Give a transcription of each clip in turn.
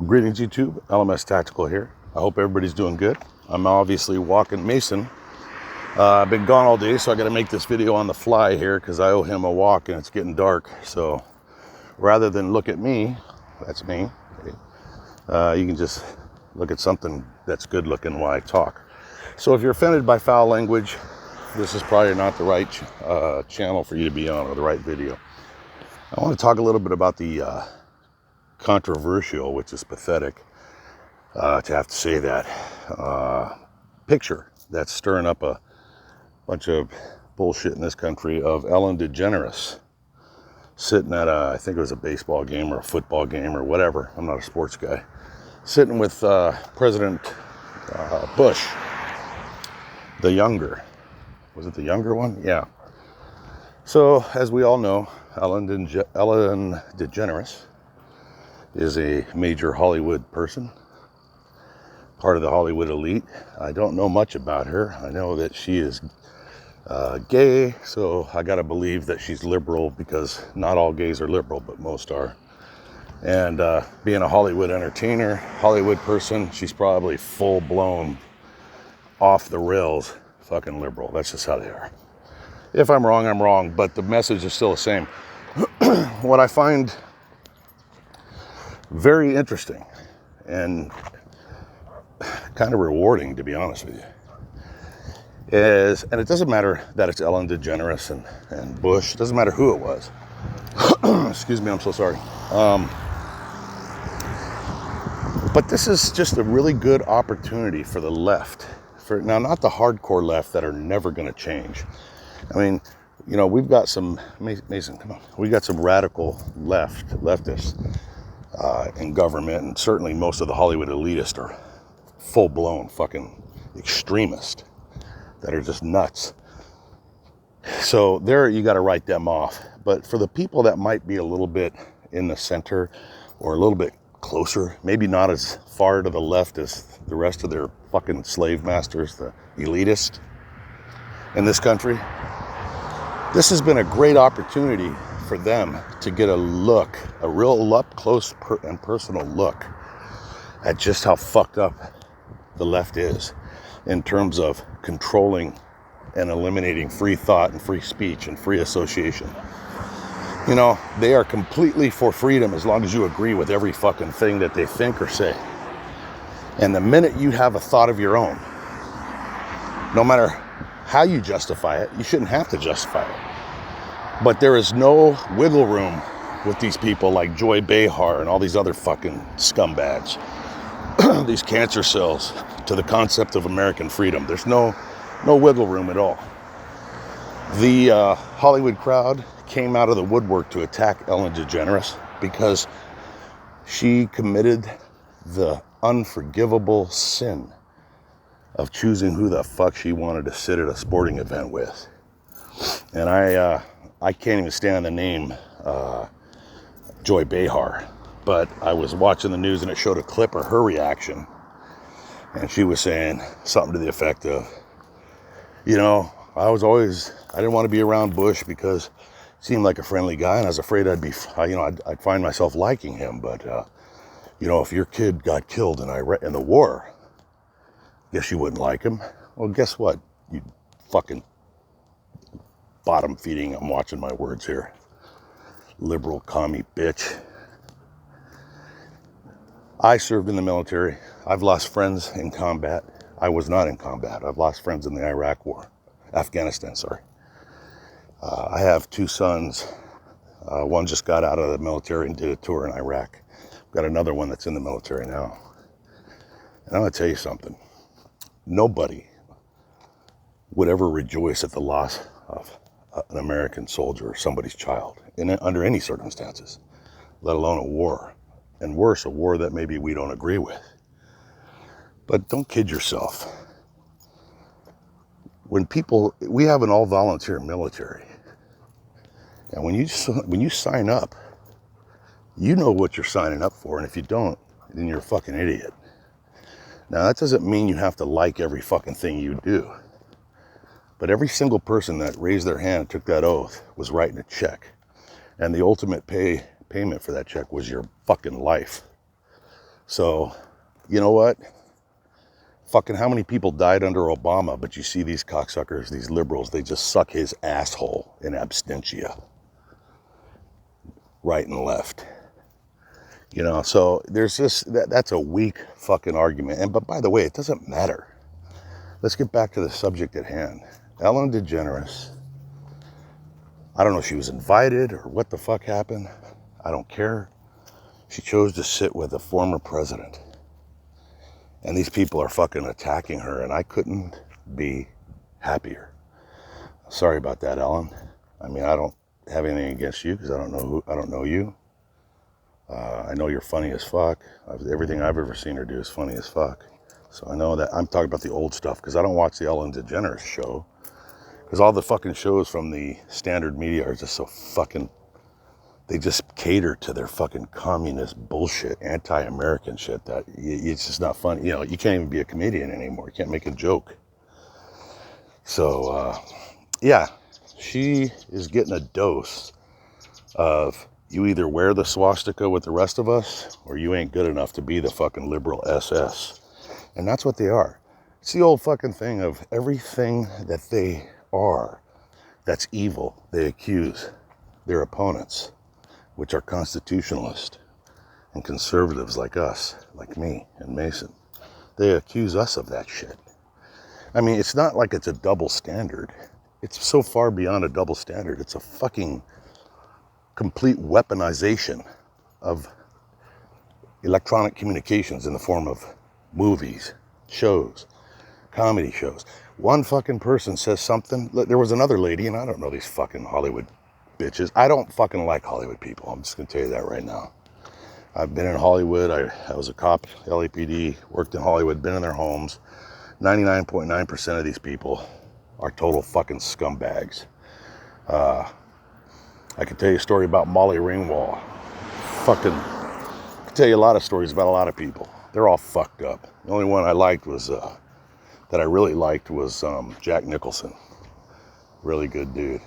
Greetings YouTube, LMS Tactical here. I hope everybody's doing good. I'm obviously walking Mason. I've been gone all day, so I got to make this video on the fly here because I owe him a walk and it's getting dark. So rather than look at me, that's me, you can just look at something that's good looking while I talk. So if you're offended by foul language, this is probably not the right channel for you to be on, or the right video. I want to talk a little bit about the controversial, which is pathetic to have to say that, picture that's stirring up a bunch of bullshit in this country of Ellen DeGeneres sitting at I think it was a baseball game or a football game or whatever. I'm not a sports guy. Sitting with President Bush, the younger. Was it the younger one? Yeah. So, as we all know, Ellen DeGeneres is a major Hollywood person, part of the Hollywood elite. I don't know much about her. I know that she is gay, so I gotta believe that she's liberal, because not all gays are liberal, but most are. And being a Hollywood entertainer, Hollywood person, she's probably full-blown, off the rails, fucking liberal. That's just how they are. If I'm wrong, I'm wrong, but the message is still the same. What I find very interesting and kind of rewarding, to be honest with you, is, and it doesn't matter that it's Ellen DeGeneres and Bush, it doesn't matter who it was. Excuse me, I'm so sorry. But this is just a really good opportunity for the left. Now, not the hardcore left that are never going to change. I mean, you know, we've got some, Mason, come on, we got some radical leftists in government, and certainly most of the Hollywood elitists are full-blown fucking extremists that are just nuts. So there, you got to write them off. But for the people that might be a little bit in the center or a little bit closer, maybe not as far to the left as the rest of their fucking slave masters, the elitists in this country, this has been a great opportunity for them to get a look, a real up close and personal look at just how fucked up the left is in terms of controlling and eliminating free thought and free speech and free association. You know, they are completely for freedom as long as you agree with every fucking thing that they think or say. And the minute you have a thought of your own, no matter how you justify it, you shouldn't have to justify it. But there is no wiggle room with these people like Joy Behar and all these other fucking scumbags. These cancer cells to the concept of American freedom. There's no wiggle room at all. The Hollywood crowd came out of the woodwork to attack Ellen DeGeneres because she committed the unforgivable sin of choosing who the fuck she wanted to sit at a sporting event with. And I can't even stand the name Joy Behar, but I was watching the news and it showed a clip of her reaction, and she was saying something to the effect of, you know, I didn't want to be around Bush because he seemed like a friendly guy, and I was afraid I'd find myself liking him, but you know, if your kid got killed in the war, guess you wouldn't like him. Well, guess what, you fucking bottom feeding, I'm watching my words here, liberal commie bitch. I served in the military. I've lost friends in combat. I was not in combat. I've lost friends in the Afghanistan, sorry. I have two sons. One just got out of the military and did a tour in Iraq. I've got another one that's in the military now. And I'm gonna tell you something. Nobody would ever rejoice at the loss of an American soldier or somebody's child under any circumstances, let alone a war. And worse, a war that maybe we don't agree with. But don't kid yourself. We have an all-volunteer military. And when you sign up, you know what you're signing up for. And if you don't, then you're a fucking idiot. Now, that doesn't mean you have to like every fucking thing you do. But every single person that raised their hand and took that oath was writing a check. And the ultimate payment for that check was your fucking life. So, you know what? Fucking how many people died under Obama, but you see these cocksuckers, these liberals, they just suck his asshole in absentia, right and left. You know, so there's this, that's a weak fucking argument. And, but by the way, it doesn't matter. Let's get back to the subject at hand. Ellen DeGeneres, I don't know if she was invited or what the fuck happened. I don't care. She chose to sit with a former president. And these people are fucking attacking her, and I couldn't be happier. Sorry about that, Ellen. I mean, I don't have anything against you because I don't know you. I know you're funny as fuck. Everything I've ever seen her do is funny as fuck. So I know that I'm talking about the old stuff because I don't watch the Ellen DeGeneres show. Because all the fucking shows from the standard media are just so fucking, they just cater to their fucking communist bullshit, anti-American shit that it's just not funny. You know, you can't even be a comedian anymore. You can't make a joke. So, yeah, she is getting a dose of you either wear the swastika with the rest of us or you ain't good enough to be the fucking liberal SS. And that's what they are. It's the old fucking thing of everything that they are that's evil, they accuse their opponents, which are constitutionalists and conservatives like us, like me and Mason. They accuse us of that shit. I mean, it's not like it's a double standard. It's so far beyond a double standard. It's a fucking complete weaponization of electronic communications in the form of movies, shows, comedy shows. One fucking person says something. There was another lady, and I don't know these fucking Hollywood bitches. I don't fucking like Hollywood people. I'm just going to tell you that right now. I've been in Hollywood. I was a cop, LAPD, worked in Hollywood, been in their homes. 99.9% of these people are total fucking scumbags. I could tell you a story about Molly Ringwald. Fucking, I could tell you a lot of stories about a lot of people. They're all fucked up. The only one I liked was, that I really liked was Jack Nicholson. Really good dude.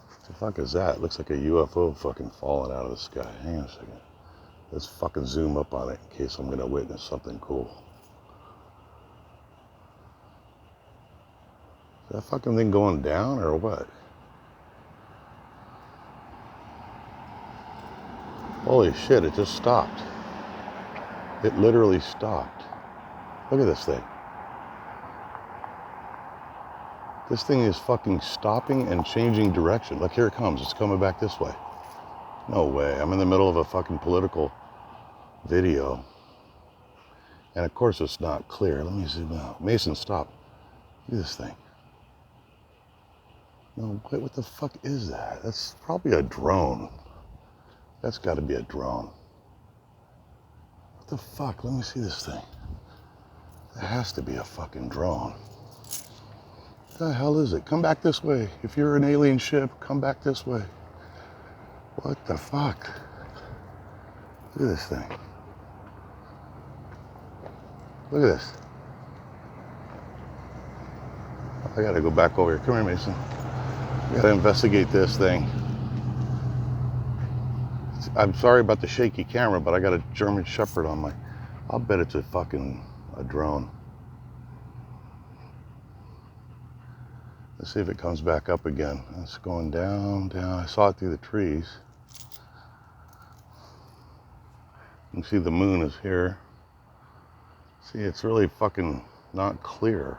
What the fuck is that? It looks like a UFO fucking falling out of the sky. Hang on a second. Let's fucking zoom up on it in case I'm gonna witness something cool. Is that fucking thing going down or what? Holy shit, it just stopped. It literally stopped. Look at this thing. This thing is fucking stopping and changing direction. Look, here it comes. It's coming back this way. No way. I'm in the middle of a fucking political video. And of course it's not clear. Let me zoom out. Mason, stop. Look at this thing. No, wait, what the fuck is that? That's probably a drone. That's got to be a drone. What the fuck? Let me see this thing. It has to be a fucking drone. What the hell is it? Come back this way. If you're an alien ship, come back this way. What the fuck? Look at this thing. Look at this. I gotta go back over here. Come here, Mason. We gotta investigate this thing. I'm sorry about the shaky camera, but I got a German Shepherd on my... I'll bet it's a drone. Let's see if it comes back up again. It's going down, down. I saw it through the trees. You can see the moon is here. See, it's really fucking not clear.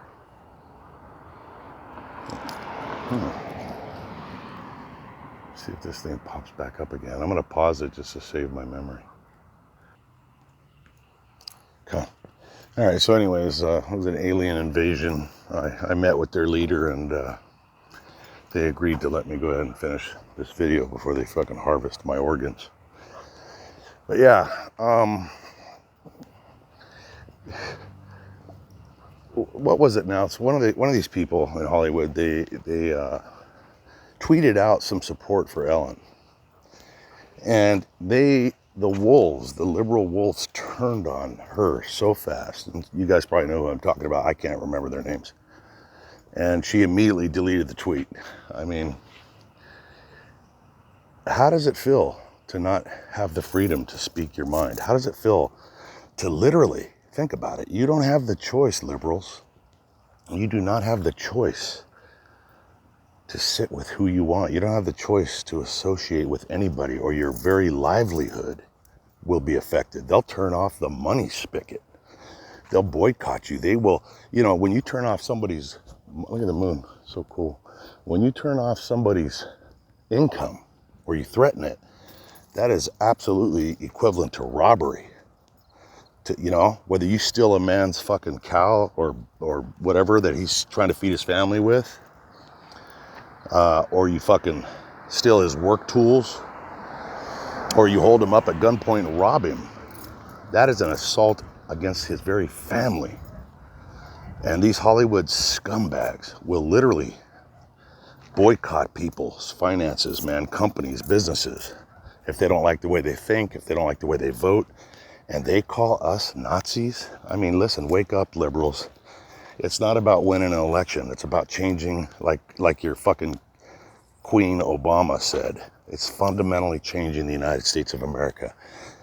See if this thing pops back up again. I'm going to pause it just to save my memory. Okay. All right, so anyways, it was an alien invasion. I met with their leader, and they agreed to let me go ahead and finish this video before they fucking harvest my organs. But yeah, what was it now? It's one of these people in Hollywood. They tweeted out some support for Ellen, and the wolves, the liberal wolves, turned on her so fast. And you guys probably know who I'm talking about. I can't remember their names. And she immediately deleted the tweet. I mean, how does it feel to not have the freedom to speak your mind? How does it feel to literally think about it? You don't have the choice, liberals. You do not have the choice to sit with who you want. You don't have the choice to associate with anybody, or your very livelihood will be affected. They'll turn off the money spigot. They'll boycott you. They will, when you turn off somebody's, look at the moon, so cool. When you turn off somebody's income or you threaten it, that is absolutely equivalent to robbery. Whether you steal a man's fucking cow or whatever that he's trying to feed his family with, or you fucking steal his work tools, or you hold him up at gunpoint and rob him, that is an assault against his very family. And these Hollywood scumbags will literally boycott people's finances, man, companies, businesses, if they don't like the way they think, if they don't like the way they vote. And they call us Nazis. I mean, listen, wake up, liberals. It's not about winning an election. It's about changing, like your fucking Queen Obama said. It's fundamentally changing the United States of America.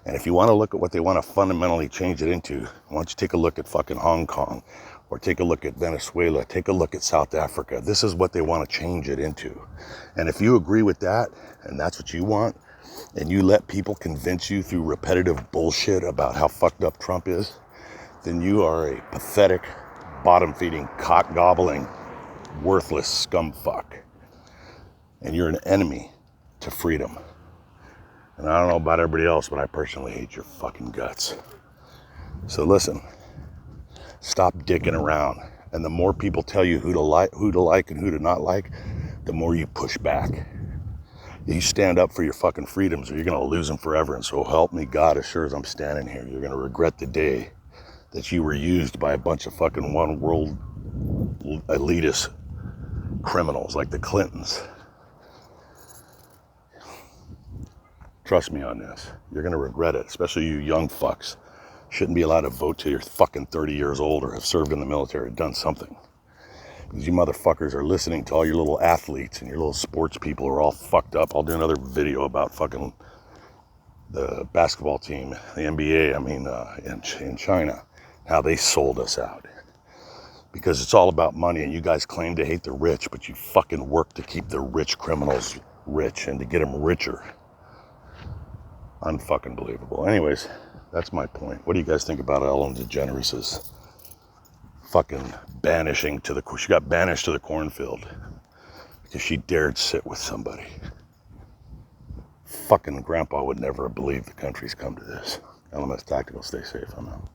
And if you want to look at what they want to fundamentally change it into, why don't you take a look at fucking Hong Kong, or take a look at Venezuela, take a look at South Africa. This is what they want to change it into. And if you agree with that, and that's what you want, and you let people convince you through repetitive bullshit about how fucked up Trump is, then you are a pathetic, bottom-feeding, cock-gobbling, worthless scumfuck. And you're an enemy to freedom. And I don't know about everybody else, but I personally hate your fucking guts. So listen, stop dicking around. And the more people tell you who to like and who to not like, the more you push back. You stand up for your fucking freedoms, or you're going to lose them forever. And so help me God, as sure as I'm standing here, you're going to regret the day that you were used by a bunch of fucking one world elitist criminals like the Clintons. Trust me on this. You're going to regret it, especially you young fucks. Shouldn't be allowed to vote till you're fucking 30 years old or have served in the military or done something. Because you motherfuckers are listening to all your little athletes and your little sports people who are all fucked up. I'll do another video about fucking the basketball team, the NBA, in China, how they sold us out. Because it's all about money, and you guys claim to hate the rich, but you fucking work to keep the rich criminals rich and to get them richer. Unfucking believable. Anyways, that's my point. What do you guys think about Ellen DeGeneres' fucking banishing she got banished to the cornfield because she dared sit with somebody? Fucking grandpa would never have believed the country's come to this. LMS Tactical, stay safe. I'm out.